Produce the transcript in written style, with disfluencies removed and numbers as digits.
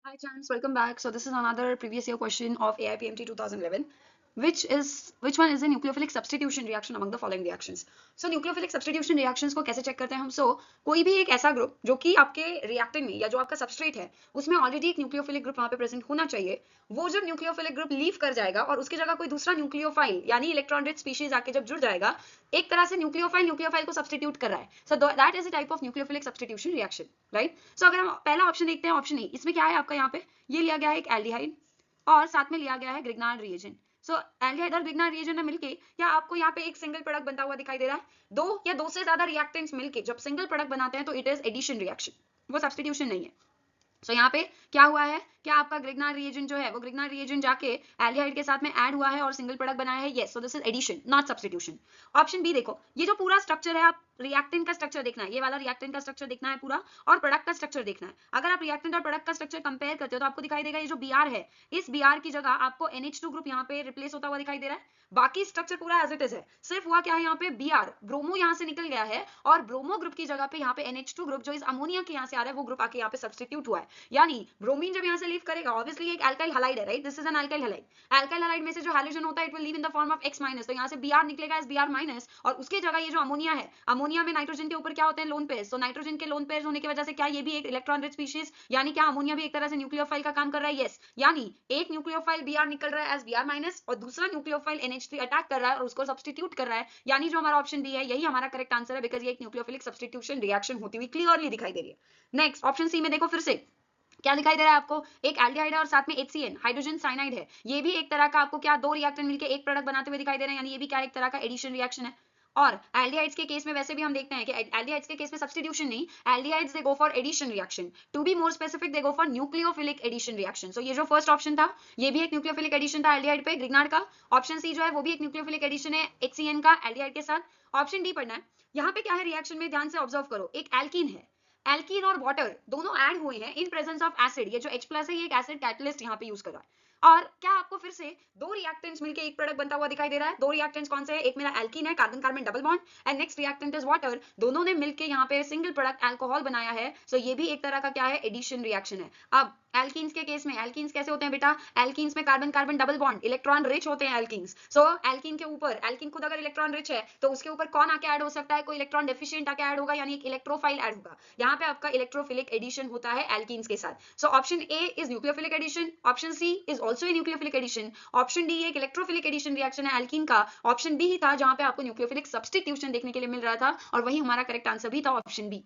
Hi, Chance. Welcome back. So this is another previous year question of AIPMT 2011. Which one is a nucleophilic substitution reaction among the following reactions? So nucleophilic substitution reactions को कैसे check करते हैं हम? कोई भी एक ऐसा group जो कि आपके रिएक्टेंट में या जो आपका सबस्ट्रेट है उसमें ऑलरेडी एक न्यूक्लियोफिलिक ग्रुप वहां पे प्रेजेंट होना चाहिए। वो जब न्यूक्लियोफिलिक ग्रुप लीव कर जाएगा और उसकी जगह कोई दूसरा न्यूक्लियोफाइल यानी इलेक्ट्रॉन रिच स्पीशीज आके जब जुड़ जाएगा, एक तरह से न्यूक्लियोफाइल न्यूक्लियोफाइल को सब्सटीट्यूट कर रहा है। So that is a type of nucleophilic substitution reaction, right? So अगर हम पहला ऑप्शन देखते हैं, ऑप्शन ए, इसमें क्या है आपका? यहाँ पे ये लिया गया है एक एल्डिहाइड और साथ में लिया गया है ग्रिग्नार्ड रिएजेंट। सो एल्डिहाइड और ग्रिग्नार्ड रिएजेंट में मिलके क्या आपको यहाँ पे एक सिंगल प्रोडक्ट बनता हुआ दिखाई दे रहा है? दो या दो से ज्यादा रिएक्टेंट्स मिलके जब सिंगल प्रोडक्ट बनाते हैं तो इट इज एडिशन रिएक्शन, वो सब्सटीट्यूशन नहीं है। सो यहाँ पे क्या हुआ है? क्या आपका ग्रिग्नार्ड रिएजेंट जो है वो ग्रिग्नार्ड रिएजेंट जाके एल्डिहाइड के साथ में ऐड हुआ है और सिंगल प्रोडक्ट बनाया है? Yes, so this is addition not substitution. Option B देखो, ये जो पूरा स्ट्रक्चर है, आप रिएक्टेंट का स्ट्रक्चर देखना है, ये वाला रिएक्टेंट का स्ट्रक्चर देखना है पूरा, और प्रोडक्ट का स्ट्रक्चर देखना है। अगर आप रिएक्टेंट और प्रोडक्ट का स्ट्रक्चर कंपेयर करते हो तो आपको दिखाई देगा ये जो Br है, इस Br की जगह आपको NH2 ग्रुप यहाँ पे रिप्लेस होता हुआ दिखाई दे रहा है। बाकी स्ट्रक्चर पूरा एज इट इज है, सिर्फ हुआ क्या है यहाँ पे? Br ब्रोमो यहाँ से निकल गया है और ब्रोमो ग्रुप की जगह पे यहाँ पे NH2 ग्रुप जो इस अमोनिया के यहाँ से आ रहा है वो ग्रुप आके यहाँ पे सब्सटीट्यूट हुआ है। यानी ब्रोमीन जब यहाँ से लीव करेगा, ऑब्वियसली एक अल्काइल हैलाइड है, right? This is an alkyl halide. Alkyl halide में से जो हैलोजन होता है it will leave in the form of X-, तो यहाँ से Br निकलेगा एज Br-, और उसके जगह ये जो अमोनिया है, अमोनिया में नाइट्रोजन के ऊपर क्या होते हैं? Lone pairs. तो नाइट्रोजन के लोन पेयर्स होने की वजह से क्या ये भी एक इलेक्ट्रॉन रिच स्पीशीज, यानी क्या अमोनिया भी एक तरह से न्यूक्लियोफाइल का काम कर रहा है? यस, यानी एक न्यूक्लियोफाइल Br निकल रहा है एज Br- और दूसरा न्यूक्लियोफाइल NH3 अटैक कर रहा है और उसको सब्सटीट्यूट कर रहा है, यानी जो हमारा ऑप्शन बी है यही हमारा करेक्ट आंसर है, बिकॉज ये एक न्यूक्लियोफिलिक सब्सटीट्यूशन रिएक्शन होती हुई क्लियरली दिखाई दे रही है। नेक्स्ट ऑप्शन सी में देखो, फिर से क्या दिखाई दे रहा है आपको? एक एल्डिहाइड है और साथ में HCN हाइड्रोजन साइनाइड है। ये भी एक तरह का आपको क्या, दो रिएक्टेंट मिलकर एक प्रोडक्ट बनाते हुए दिखाई दे रहे हैं, यानी ये भी क्या, एक तरह का एडिशन रिएक्शन है। और एल्डिहाइड्स के केस में वैसे भी हम देखते हैं कि एल्डिहाइड्स के केस में सब्सटीट्यूशन नहीं, aldehydes they go for addition reaction. To be more specific, they go for nucleophilic addition reaction. So ये जो फर्स्ट ऑप्शन था ये भी एक न्यूक्लियोफिलिक एडिशन था एल्डिहाइड पे, ग्रिग्नार्ड का। ऑप्शन सी जो है वो भी एक न्यूक्लियोफिलिक एडिशन है HCN का एल्डिहाइड के साथ। ऑप्शन डी पढ़ना है। यहाँ पे क्या है रिएक्शन में, ध्यान से ऑब्जर्व करो, एक एल्कीन है, एल्कीन और वाटर दोनों ऐड हुए हैं इन प्रेजेंस ऑफ एसिड। ये जो H+ है ये एक एसिड कैटलिस्ट यहाँ पे यूज कर रहा है। और क्या आपको फिर से दो रिएक्टेंट्स मिलके एक प्रोडक्ट बनता हुआ दिखाई दे रहा है? दो रिएक्टेंट्स कौन से हैं? एक मेरा एल्कीन है, carbon carbon double bond, and next reactant is water. दोनों ने मिलके यहाँ पे सिंगल प्रोडक्ट अल्कोहल बनाया है। सो ये भी एक तरह का क्या है? एडिशन रिएक्शन है। अब एल्कीन्स के केस में एल्कीन्स कैसे होते हैं बेटा? एल्कीन्स में carbon carbon double bond, electron rich होते हैं एल्कीन्स। सो एल्कीन के ऊपर, एल्कीन खुद अगर इलेक्ट्रॉन रिच है तो उसके ऊपर कौन आके ऐड हो सकता है? कोई इलेक्ट्रॉन डेफिशिएंट आके ऐड होगा, यानी एक इलेक्ट्रोफाइल ऐड होगा। यहाँ पे आपका इलेक्ट्रोफिलिक एडिशन होता है एल्कीन्स के साथ। So option A is nucleophilic addition, option C is also a nucleophilic addition, option D एक इलेक्ट्रोफिलिक एडिशन रिएक्शन है एल्कीन का, ऑप्शन बी ही था जहां पे आपको न्यूक्लियोफिलिक सब्सटीट्यूशन देखने के लिए मिल रहा था, और वही हमारा करेक्ट आंसर भी था, ऑप्शन बी।